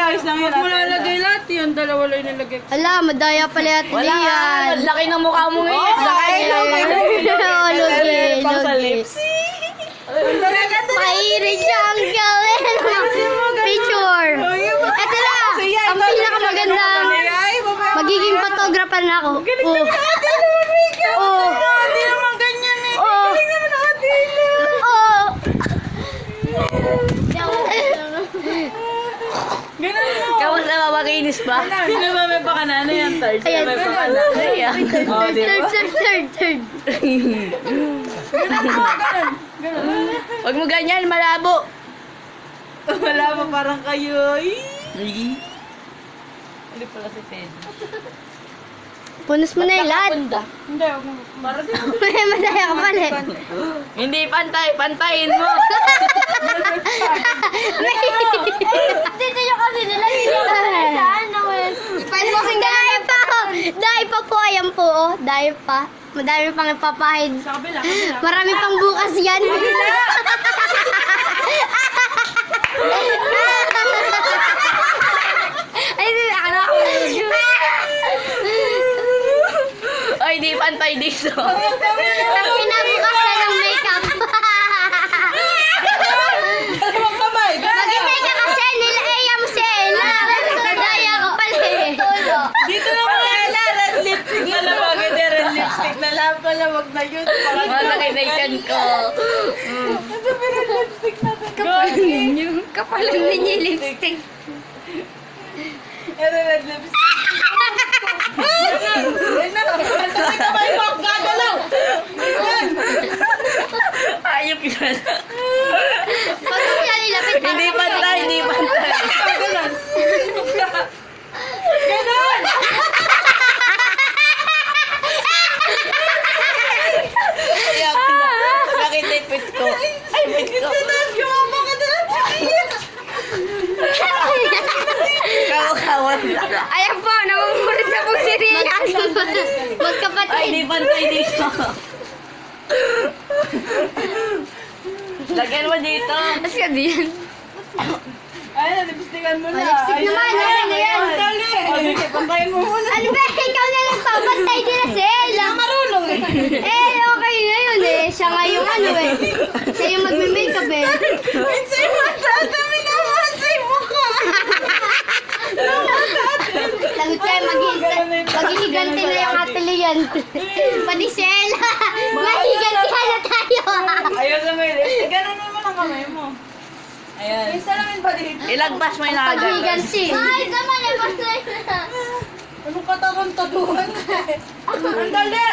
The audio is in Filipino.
ayos lang yun. Huwag mo lalagay lahat yun. Dalawa lang yung nilagay. Ala, madaya pala yata Wala nga, yan. laki ng mukha mo ngayon. Pang sa lips. Pairin siyang gawin. Picture. Ito na. Ang pinakamagandang magiging photographer na ako. Oh. Hindi naman ganyan eh. Oh. Oh. Ganun mo. Kamusta na makinis pa? Sino ba may baka na? Ano yan, Tars? Ayan. May baka na. Third. Huwag mo ganyan, malabo. Wala pa parang kayo. Hindi pala si Ted. Punas mo na yung lahat. Hindi, huwag mo. Para din. Madaya ka pala eh. Hindi pantay, pantayin mo. Dito yung kasi nila. Ano eh. Dahil pa po, ayan po. Oh. Dahil pa. Madami pang ipapahid. Sa kabila. Marami pang bukas yan. Ay, ano ako? Ay, di pantay dito. Ang pinabukasan ng makeup. Dalawang kamay. Magintay ka kasi nila mo si Ella. Nadaya ka pala eh. Dito na mga Ella. Red lipstick na lang. Bakit yung red lipstick na lang pala. Wag na yun. Malaki na yung tiyan ko. Ano ba red lipstick natin? Kapalan ninyo yung lipstick. Ito red lipstick. Yan na. Sabi ka ba yung gagalaw? Ayop yan. Pag mo yan ilapit. Hindi pantay, hindi pantay. Ganon. Ganon. Ayak na. Bakit ipit ko? Ay, ipit ko. Gumama ka na. Kawan lang. Ayan po, namumurit na pong si Rian. Ay, Magkapatid. di pantay dito. Lagyan mo dito. Tapos ka din. Ay, lipstickan mo na. Lipstick naman, okay na yan. Dali. O, sige, pantayin mo muna. Ano ba, ikaw na lang papantay din na si Ella. Marunong eh. Eh, okay na yun eh. Siya nga yung ano eh. Siya yung magme-makeup eh. Pinsay mo, tatami naman sa mukha. Lagot kayo maghihiganti na yung atelier. Pati si Ella. Mahigantihan na tayo. Ayun sa may lipstick. Ganun naman ang kamay mo. Ayan. Pinsa namin pa dito. Ilagpas mo yung nakagat. Paghiganti. Ay, naman eh. Basta Anong katarong tatuan? Ang dali.